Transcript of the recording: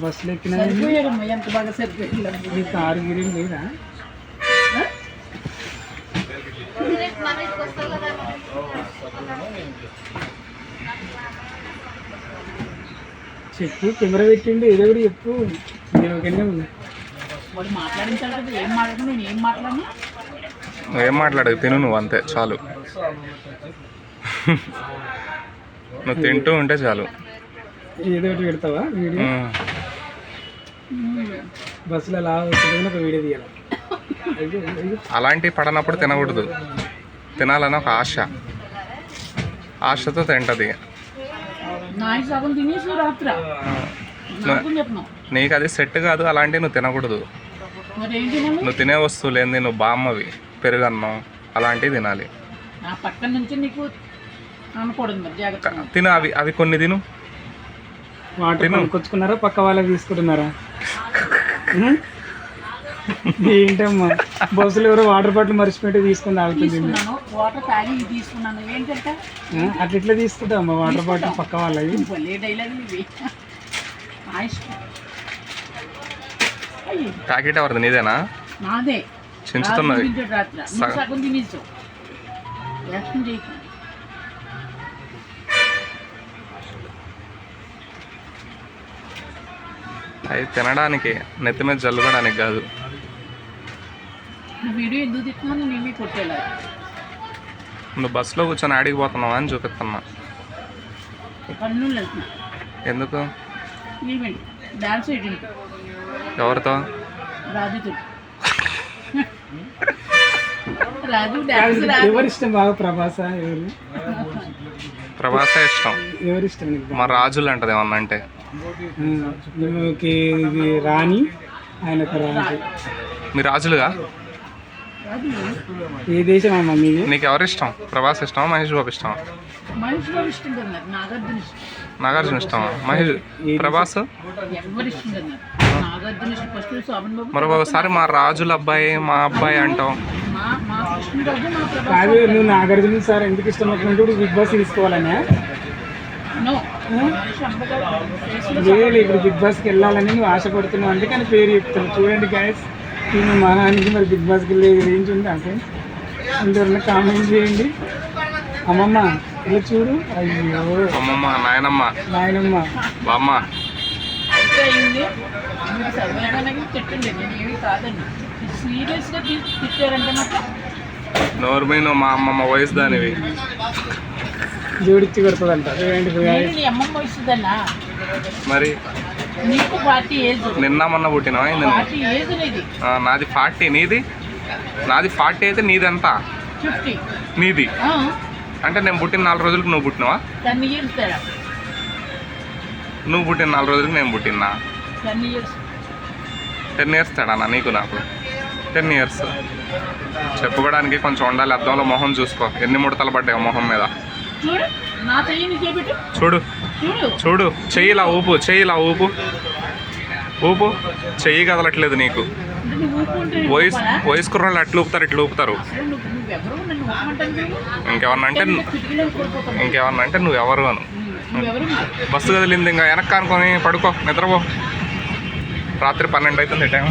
బస్సులు ఎక్కినా ఎంత బాగా సరిపోయింది. కారు గిరి లేదా చెప్పు, కెమెరా పెట్టిండు ఏదో కూడా చెప్పు. నేను ఒకనే వాడు మాట్లాడించాలి కదా. ఏం మాట్లాడు, నేను ఏం మాట్లాడను. నువ్వేం మాట్లాడదు, తిను నువ్వు అంతే చాలు. నువ్వు తింటూ ఉంటే చాలు. ఏదో ఒకటి పెడతావా వీడియో? బస్సులో అలా వస్తుంది ఒక వీడియో తీయాలి. అలాంటివి పడనప్పుడు తినకూడదు. తినాలని ఒక ఆశతో తింటది. నీకు అది సెట్ కాదు, అలాంటివి నువ్వు తినకూడదు. నువ్వు తినే వస్తువులు ఏంది, నువ్వు బామ్మవి పెరుగన్నం అలాంటివి తినాలి. తిను అవి కొన్ని తిను. కొనుక్కొచ్చుకున్నారా పక్క వాళ్ళకి తీసుకుంటున్నారా? ఏంటమ్మా బస్సులు ఎవరో వాటర్ బాటిల్ మర్చిపోయి తీసుకుని తాగుతుంది. అట్లా ఇట్లా తీసుకుంటామమ్మా వాటర్ బాటిల్ పక్క వాళ్ళవి. ప్యాకెట్ ఎవరిది, నీదేనా? చించుతున్నది. అవి తినడానికి, నెత్తి మీద జల్లుకోవడానికి కాదు. నువ్వు బస్సులో కూర్చొని ఆడికి పోతున్నావా అని చూపిస్తున్నా. ఎందుకు? ఎవరితో? ఎవరి ఇష్టం బాగా? ప్రభాసా? ఎవరు? ప్రభాసే ఇష్టం. ఎవరి ఇష్టం? మా రాజులు అంటది ఏమన్నా అంటే. ఇది రాణి, ఆయనకు రాజు. మీ రాజులుగా? ఏ దేశం అమ్మా మీది? నీకు ఎవరు ఇష్టం? ప్రభాస్ ఇష్టమా, మహేష్ బాబు ఇష్టమా? నాగార్జున ఇష్టమా? మహేష్ ప్రభాస్? మరి ఒకసారి మా రాజుల అబ్బాయి, మా అబ్బాయి అంటావు. కాదు, నువ్వు నాగార్జున సార్ ఎందుకు ఇష్టం అవుతున్నట్టు బిగ్ బాస్ తీసుకోవాలనే? లేదు, ఇప్పుడు బిగ్ బాస్కి వెళ్ళాలని నువ్వు ఆశపడుతున్నావు, అందుకని పేరు చెప్తాను. చూడండి గాయస్, నేను మా నాన్నకి మరి బిగ్ బాస్కి వెళ్ళే రేంజ్ ఉంది అంటే అందరూ కామెంట్ చేయండి. అమ్మమ్మ ఇలా చూడు. అయ్యో అమ్మమ్మ, నాయనమ్మ, నాయనమ్మ, బామ్మ. నోర్మీ, నువ్వు మా అమ్మమ్మ వయసు దానివి. జోడిచ్చి కొడుతుందంట. మరి నిన్న మొన్న పుట్టినావా? నాది 40, నీది? నాది 40 అయితే నీది ఎంత? నీది అంటే నేను పుట్టిన 4 రోజులకు నువ్వు పుట్టినావా? నువ్వు పుట్టిన 4 రోజులకు నేను పుట్టినా. 10 ఇయర్స్ తేడానా నీకు నాకు? 10 ఇయర్స్. చెప్పుకోవడానికి కొంచెం ఉండాలి. అద్దంలో మొహం చూసుకో, ఎన్ని ముడతలు పడ్డాయి మొహం మీద. చూడు చూడు, చెయ్యిలా ఊపు, చెయ్యిలా ఊపు, ఊపు. చెయ్యి కదలట్లేదు నీకు. వయసు కుర్రాళ్ళు అట్లా ఊపుతారు, ఇట్లా ఊపుతారు. ఇంకేమన్నా అంటే నువ్వెవరు అను. బస్సు కదిలింది, ఇంకా వెనక్కి అనుకొని పడుకో, నిద్రపో. రాత్రి 12 అవుతుంది టైం.